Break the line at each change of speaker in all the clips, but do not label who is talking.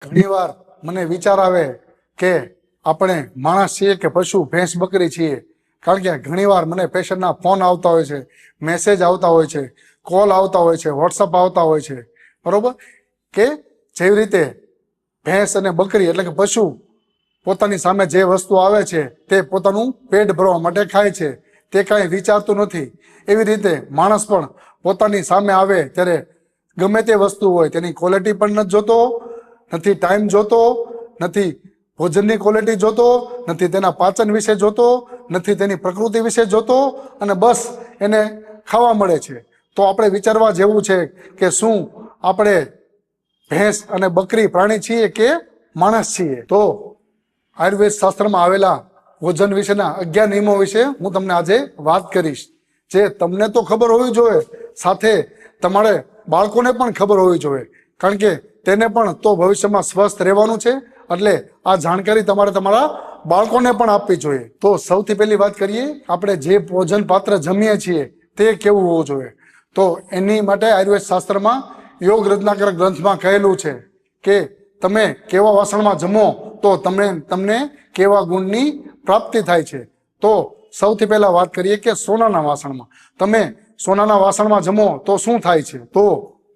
ઘણીવાર મને વિચાર આવે કે આપણે માણસ છીએ કે પશુ, ભેંસ બકરી છીએ. કારણ કે ઘણીવાર મને પેશન્ટના ફોન આવતા હોય છે, મેસેજ આવતા હોય છે, કોલ આવતા હોય છે, વોટ્સઅપ આવતા હોય છે, બરોબર. કે જેવી રીતે ભેંસ અને બકરી એટલે કે પશુ પોતાની સામે જે વસ્તુ આવે છે તે પોતાનું પેટ ભરવા માટે ખાય છે, તે કાંઈ વિચારતું નથી. એવી રીતે માણસ પણ પોતાની સામે આવે ત્યારે ગમે તે વસ્તુ હોય તેની ક્વોલિટી પણ નથી જોતો, નથી ટાઈમ જોતો, નથી ભોજનની ક્વોલિટી જોતો, નથી તેના પાચન વિશે જોતો, નથી તેની પ્રકૃતિ વિશે જોતો, અને બસ એને ખાવા મળે છે. તો આપણે વિચારવા જેવું છે કે શું આપણે ભેંસ અને બકરી પ્રાણી છીએ કે માણસ છીએ. તો આયુર્વેદ શાસ્ત્રમાં આવેલા ભોજન વિશેના 11 નિયમો વિશે હું તમને આજે વાત કરીશ, જે તમને તો ખબર હોવી જોઈએ, સાથે તમારે બાળકોને પણ ખબર હોવી જોઈએ, કારણ કે તેને પણ તો ભવિષ્યમાં સ્વસ્થ રહેવાનું છે. એટલે આ જાણકારી તમારે તમારા બાળકોને પણ આપવી જોઈએ. તો સૌથી પહેલી વાત કરીએ, આપણે જે ભોજન પાત્ર જમીએ છીએ તે કેવું હોવું જોઈએ. તો એની માટે આયુર્વેદ શાસ્ત્રમાં યોગ રત્નાકર ગ્રંથમાં કહેલું છે કે તમે કેવા વાસણમાં જમો તો તમને કેવા ગુણની પ્રાપ્તિ થાય છે. તો સૌથી પહેલા વાત કરીએ કે સોનાના વાસણમાં. તમે સોનાના વાસણમાં જમો તો શું થાય છે? તો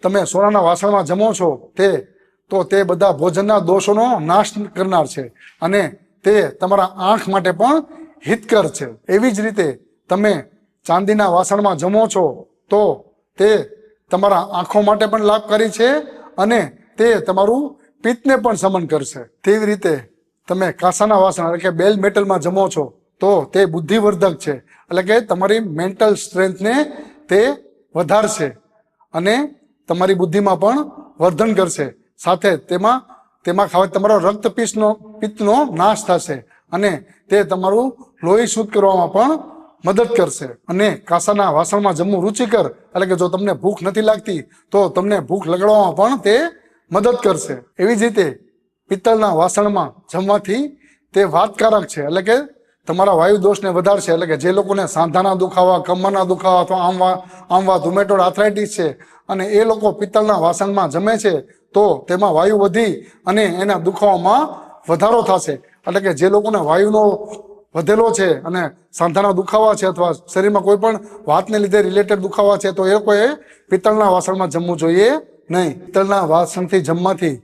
તમે સોનાના વાસણમાં જમો છો તે બધા ભોજનના દોષોનો નાશ કરનાર છે, અને તે તમારા આંખ માટે પણ હિતકર છે. એવી જ રીતે તમે ચાંદીના વાસણમાં જમો છો તો તે તમારા આંખો માટે પણ લાભકારી છે, અને તે તમારું પિત્તને પણ સમન કરશે. તેવી રીતે તમે કાંસાના વાસણ એટલે કે બેલ મેટલમાં જમો છો તો તે બુદ્ધિવર્ધક છે, એટલે કે તમારી મેન્ટલ સ્ટ્રેન્થને તે વધારશે અને તમારી બુદ્ધિમાં પણ વર્ધન કરશે. સાથે તેમાં તમારો પિત્તનો નાશ થશે, અને તે તમારું લોહી શુદ્ધ કરવામાં પણ મદદ કરશે. અને કાંસાના વાસણમાં જમવું રુચિકર, એટલે કે જો તમને ભૂખ નથી લાગતી તો તમને ભૂખ લગાડવામાં પણ તે મદદ કરશે. એવી જ રીતે પિત્તળના વાસણમાં જમવાથી તે વાતકારક છે, એટલે કે તમારા વાયુ દોષને વધારશે. એટલે કે જે લોકોને સાંધાના દુખાવા, કમરના દુખાવા અથવા આમવા ધુમેટોડ આર્થરાઇટિસ છે, અને એ લોકો પિત્તળના વાસણમાં જમે છે તો તેમાં વાયુ વધી અને એના દુખાવામાં વધારો થશે. એટલે કે જે લોકોને વાયુનો વધેલો છે અને સાંધાના દુખાવા છે અથવા શરીરમાં કોઈ પણ વાતને લીધે રિલેટેડ દુખાવા છે, તો એ લોકોએ પિત્તળના વાસણમાં જમવું જોઈએ નહીં. પિત્તળના વાસણથી જમવાથી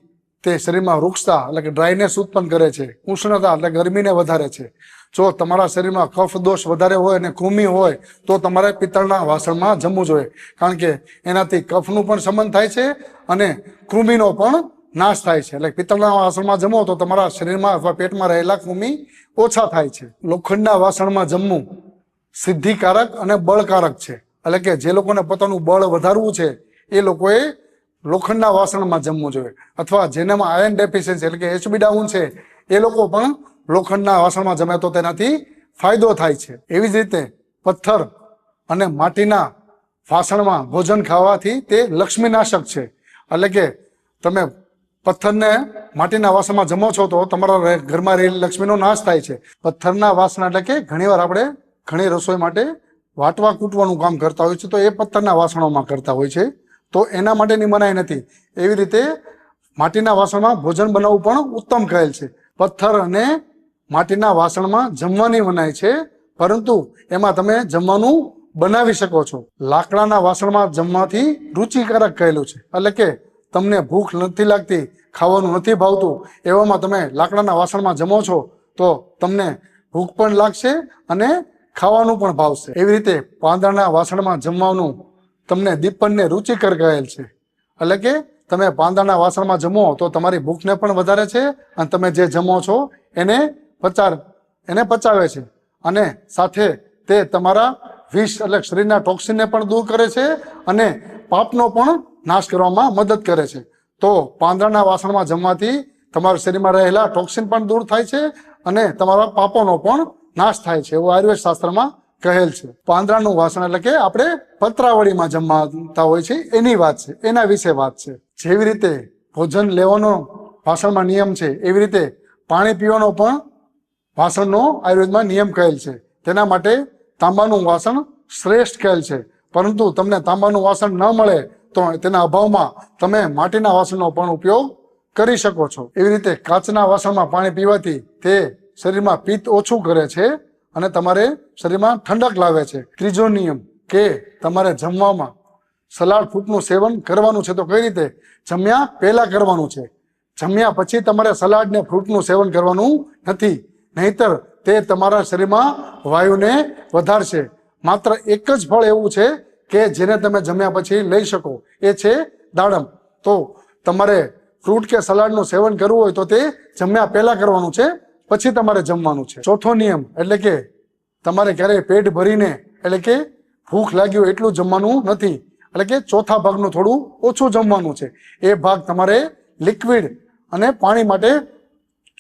તે શરીરમાં રૂક્ષતા એટલે કે ડ્રાયનેસ ઉત્પન્ન કરે છે, ઉષ્ણતા એટલે ગરમીને વધારે છે. જો તમારા શરીરમાં કફ દોષ વધારે હોય અને કૃમિ હોય તો તમારે પિત્તળના વાસણમાં જમવું જોઈએ, કારણ કે એનાથી કફનું પણ શમન થાય છે અને કૃમિનો પણ નાશ થાય છે. એટલે પિત્તળના વાસણમાં જમો તો તમારા શરીરમાં અથવા પેટમાં રહેલા કૃમિ ઓછા થાય છે. લોખંડના વાસણમાં જમવું સિદ્ધિકારક અને બળકારક છે, એટલે કે જે લોકોને પોતાનું બળ વધારવું છે એ લોકોએ લોખંડના વાસણમાં જમવું જોઈએ, અથવા જેનામાં આયર્ન ડેફિશિયન્સી એટલે કે HB ડાઉન છે એ લોકો પણ લોખંડના વાસણમાં જમે તો તેનાથી ફાયદો થાય છે. એવી જ રીતે પથ્થર અને માટીના વાસણમાં ભોજન ખાવાથી તે લક્ષ્મીનાશક છે, એટલે કે તમે પથ્થરને માટીના વાસણમાં જમો છો તો તમારા ઘરમાં રહેલી લક્ષ્મીનો નાશ થાય છે. પથ્થરના વાસણ એટલે કે ઘણીવાર આપણે ઘણી રસોઈ માટે વાટવા કૂટવાનું કામ કરતા હોય છે, તો એ પથ્થરના વાસણોમાં કરતા હોય છે, તો એના માટેની મનાઈ નથી. એવી રીતે માટીના વાસણમાં ભોજન બનાવવું પણ ઉત્તમ કહેલ છે. પથ્થર અને માટીના વાસણમાં જમવાની મનાઈ છે, પરંતુ એમાં તમે જમવાનું બનાવી શકો છો. લાકડાના વાસણમાં જમવાથી રુચિકારક કહેલું છે, એટલે કે તમને ભૂખ નથી લાગતી, ખાવાનું નથી ભાવતું, એવામાં તમે લાકડાના વાસણમાં જમો છો તો તમને ભૂખ પણ લાગશે અને ખાવાનું પણ ભાવશે. એવી રીતે પાંદડાના વાસણમાં જમવાનું તમને દીપનને રુચિકર કહેલ છે, એટલે કે તમે પાંદડાના વાસણમાં જમો તો તમારી ભૂખને પણ વધારે છે, અને તમે જે જમો છો એને પચાવે છે, અને સાથે તે તમારા વિષ એટલે શરીરના ટોક્સિનને પણ દૂર કરે છે અને પાપનો પણ નાશ કરવામાં મદદ કરે છે. તો પાંદડાના વાસણમાં જમવાથી તમારા શરીરમાં રહેલા ટોક્સિન પણ દૂર થાય છે અને તમારા પાપોનો પણ નાશ થાય છે, એવું આયુર્વેદ શાસ્ત્રમાં કહેલ છે. પાંદડાનું વાસણ એટલે કે આપણે પતરાવળીમાં જમતા હોય છે એની વાત છે, એના વિશે વાત છે. જેવી રીતે ભોજન લેવાનો વાસણમાં નિયમ છે, એવી રીતે પાણી પીવાનો પણ વાસણનો આયુર્વેદમાં નિયમ કહેલ છે. તેના માટે તાંબાનું વાસણ શ્રેષ્ઠ કહેલ છે, પરંતુ તમને તાંબાનું વાસણ ન મળે તો તેના અભાવમાં તમે માટીના વાસણનો પણ ઉપયોગ કરી શકો છો. એવી રીતે કાચના વાસણમાં પાણી પીવાથી તે શરીરમાં પિત્ત ઓછું કરે છે અને તમારે શરીરમાં ઠંડક લાવે છે. ત્રીજો નિયમ કે તમારે જમવામાં સલાડ ફ્રૂટનું સેવન કરવાનું છે. તો કઈ રીતે? જમ્યા પહેલા કરવાનું છે. જમ્યા પછી તમારે સલાડ ને ફ્રૂટનું સેવન કરવાનું નથી, નહીતર તે તમારા શરીરમાં વાયુને વધારશે. માત્ર એક જ ફળ એવું છે કે જેને તમે જમ્યા પછી લઈ શકો, એ છે દાડમ. તો તમારે ફ્રૂટ કે સલાડનું સેવન કરવું હોય તો તે જમ્યા પહેલા કરવાનું છે, પછી તમારે જમવાનું છે. ચોથો નિયમ એટલે કે તમારે ક્યારેય પેટ ભરીને એટલે કે ભૂખ લાગી હોય એટલું જમવાનું નથી, એટલે કે ચોથા ભાગનું થોડું ઓછું જમવાનું છે. એ ભાગ તમારે લિક્વિડ અને પાણી માટે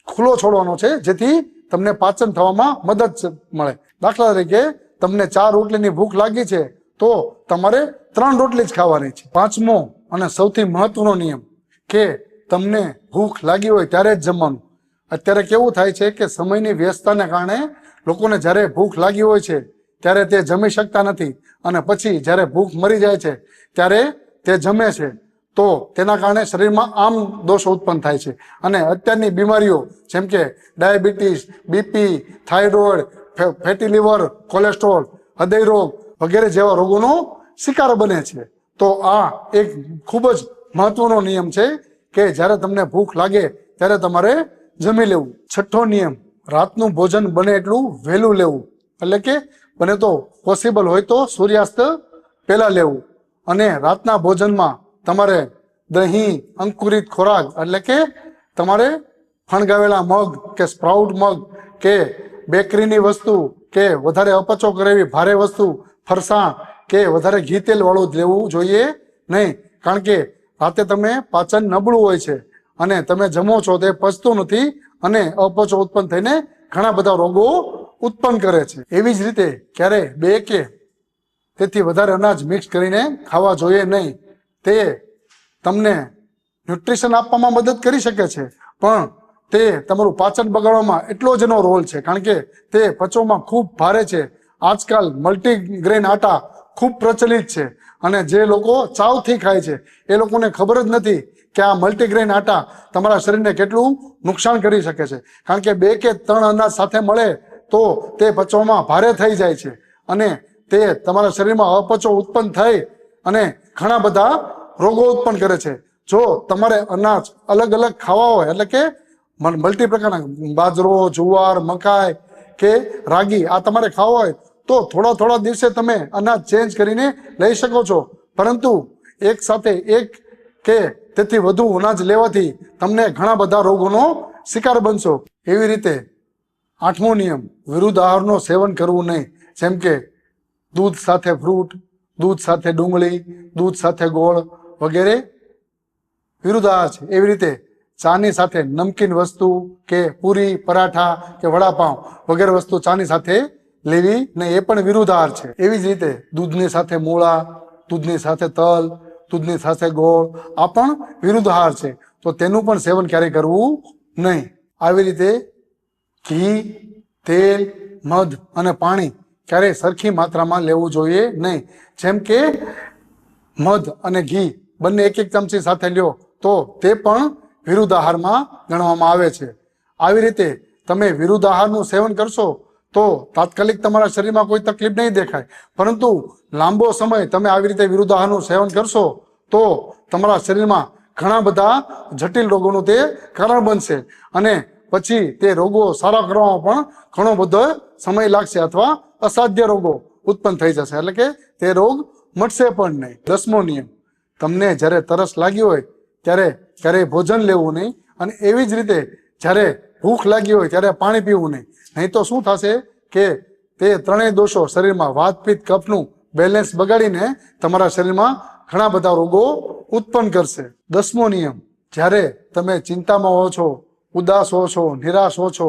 ખુલ્લો છોડવાનો છે, જેથી તમને પાચન થવામાં મદદ મળે. દાખલા તરીકે તમને 4 રોટલીની ભૂખ લાગી છે તો તમારે 3 રોટલી જ ખાવાની છે. પાંચમો અને સૌથી મહત્વનો નિયમ કે તમને ભૂખ લાગી હોય ત્યારે જ જમવાનું. અત્યારે કેવું થાય છે કે સમયની વ્યસ્તતાને કારણે લોકોને જ્યારે ભૂખ લાગી હોય છે ત્યારે તે જમી શકતા નથી, અને પછી જ્યારે ભૂખ મરી જાય છે ત્યારે તે જમે છે. તો તેના કારણે શરીરમાં આમ દોષો ઉત્પન્ન થાય છે, અને અત્યારની બીમારીઓ જેમ કે diabetes, BP, thyroid, fatty liver, cholesterol, હૃદય રોગ વગેરે જેવા રોગોનો શિકાર બને છે. તો આ એક ખૂબ જ મહત્વનો નિયમ છે કે જ્યારે તમને ભૂખ લાગે ત્યારે તમારે જમી લેવું. છઠ્ઠો નિયમ, રાતનું ભોજન બને એટલું વહેલું લેવું, એટલે કે બને તો પોસિબલ હોય તો સૂર્યાસ્ત પહેલા લેવું. અને રાતના ભોજનમાં તમારે દહીં, અંકુરિત ખોરાક એટલે કે તમારે ફણગાવેલા મગ કે સ્પ્રાઉટ મગ કે બેકરીની વસ્તુ કે વધારે અપચો કરે એવી ભારે વસ્તુ, ફરસાણ કે વધારે ઘી તેલ વાળું જ લેવું જોઈએ નહીં. કારણ કે રાતે તમે પાચન નબળું હોય છે અને તમે જમો છો તે પચતું નથી, અને અપચો ઉત્પન્ન થઈને ઘણા બધા રોગો ઉત્પન્ન કરે છે. એવી જ રીતે ક્યારે 2 કે તેથી વધારે અનાજ મિક્સ કરીને ખાવા જોઈએ નહીં. તે તમને ન્યુટ્રિશન આપવામાં મદદ કરી શકે છે, પણ તે તમારું પાચન બગાડવામાં એટલો જ એનો રોલ છે, કારણ કે તે પચવામાં ખૂબ ભારે છે. આજકાલ મલ્ટીગ્રેન આટા ખૂબ પ્રચલિત છે, અને જે લોકો ચાવથી ખાય છે એ લોકોને ખબર જ નથી કે આ મલ્ટીગ્રેન આટા તમારા શરીરને કેટલું નુકસાન કરી શકે છે. કારણ કે 2 કે 3 અનાજ સાથે મળે તો તે પચવામાં ભારે થઈ જાય છે, અને તે તમારા શરીરમાં અપચો ઉત્પન્ન થઈ અને ઘણા બધા રોગો ઉત્પન્ન કરે છે. જો તમારે અનાજ અલગ અલગ ખાવા હોય, એટલે કે મલ્ટી પ્રકારના બાજરો, જુવાર, મકાઈ કે રાગી આ તમારે ખાવા હોય તો થોડા દિવસે તમે અનાજ ચેન્જ કરીને લઈ શકો છો, પરંતુ એક સાથે એક કે તેથી વધુ અનાજ લેવાથી તમને ઘણા બધા રોગોનો શિકાર બનશો. એવી રીતે 8મો નિયમ, વિરુદ્ધ આહારનું સેવન કરવું નહીં. જેમ કે દૂધ સાથે ફ્રૂટ, દૂધ સાથે ડુંગળી, દૂધ સાથે ગોળ વગેરે વિરુદ્ધ આહાર છે. એવી રીતે ચાની સાથે નમકીન વસ્તુ કે પૂરી, પરાઠા કે વડાપાઉં વગેરે વસ્તુ ચાની સાથે લેવી ને એ પણ વિરુદ્ધ આહાર છે. એવી જ રીતે દૂધની સાથે મૂળા, દૂધની સાથે તલ, દૂધની સાથે ગોળ આ પણ વિરુદ્ધ આહાર છે. તો તેનું પણ સેવન ક્યારેય કરવું નહીં. આવી રીતે ઘી, તેલ, મધ અને પાણી ક્યારેય સરખી માત્રામાં લેવું જોઈએ નહીં. જેમ કે મધ અને ઘી બંને 1-1 ચમચી સાથે લ્યો તો તે પણ વિરુદ્ધ આહારમાં ગણવામાં આવે છે. આવી રીતે તમે વિરુદ્ધ આહારનું સેવન કરશો તો તાત્કાલિક તમારા શરીરમાં કોઈ તકલીફ નહીં દેખાય, પરંતુ લાંબો સમય તમે આવી રીતે વિરુદ્ધ આહારનું સેવન કરશો તો તમારા શરીરમાં ઘણા બધા જટિલ રોગોનું તે કારણ બનશે, અને પછી તે રોગો સારા કરવામાં પણ ઘણો બધો સમય લાગશે, અથવા અસાધ્ય રોગો ઉત્પન્ન થઈ જશે, એટલે કે તે રોગ મટશે પણ નહીં. 10મો નિયમ, તમને જ્યારે તરસ લાગી હોય ત્યારે ક્યારેય ભોજન લેવું નહીં, અને એવી જ રીતે જ્યારે ભૂખ લાગી હોય ત્યારે પાણી પીવું નહીં. નહીં તો શું થશે કે તે ત્રણેય દોષો શરીરમાં વાત, પિત્ત, કફનું બેલેન્સ બગાડીને તમારા શરીરમાં ઘણા બધા રોગો ઉત્પન્ન કરશે. 10મો નિયમ, જ્યારે તમે ચિંતામાં હો છો, ઉદાસ હો છો, નિરાશ હો છો,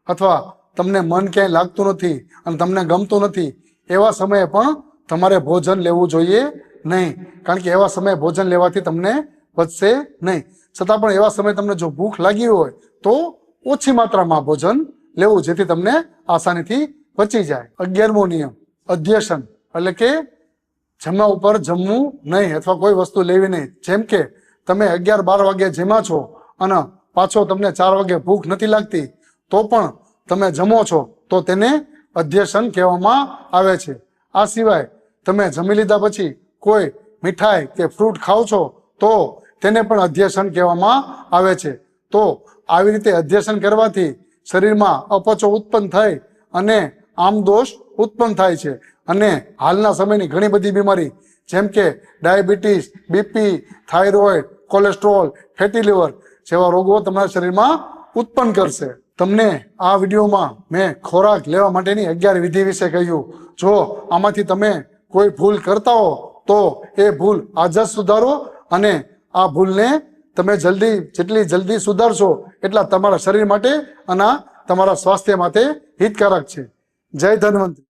અથવા તમને મન ક્યાંય લાગતું નથી અને તમને ગમતું નથી, એવા સમયે પણ તમારે ભોજન લેવું જોઈએ નહીં. કારણ કે એવા સમયે ભોજન લેવાથી તમને પચશે નહીં. છતાં પણ એવા સમયે તમને જો ભૂખ લાગી હોય તો ઓછી માત્રામાં ભોજન લેવું, જેથી તમને આસાનીથી પચી જાય. 11મો નિયમ, અધ્યસન એટલે કે જમવા ઉપર જમવું નહીં, અથવા કોઈ વસ્તુ લેવી નહીં. જેમ કે તમે 11-12 વાગે જમ્યા છો અને પાછો તમને 4 વાગે ભૂખ નથી લાગતી તો પણ તમે જમો છો તો તેને અધ્યસન કહેવામાં આવે છે. આ સિવાય તમે જમી લીધા પછી કોઈ મીઠાઈ કે ફ્રૂટ ખાઓ છો તો તેને પણ અધ્યસન કહેવામાં આવે છે. તો આવી રીતે અધ્યસન કરવાથી શરીરમાં અપચો ઉત્પન્ન થાય અને આમદોષ ઉત્પન્ન થાય છે અને હાલના સમયની ઘણી બધી બીમારી જેમ કે diabetes, BP, thyroid, cholesterol, fatty liver જેવા રોગો તમારા શરીરમાં ઉત્પન્ન કરશે. તમને આ વિડીયોમાં મેં ખોરાક લેવા માટેની 11 વિધિ વિશે કહ્યું. જો આમાંથી તમે કોઈ ભૂલ કરતા હો તો એ ભૂલ આજ જ સુધારો અને આ ભૂલને તમે જેટલી જલ્દી સુધારશો એટલા તમારા શરીર માટે અને તમારા સ્વાસ્થ્ય માટે હિતકારક છે. જય ધન્વંતરી.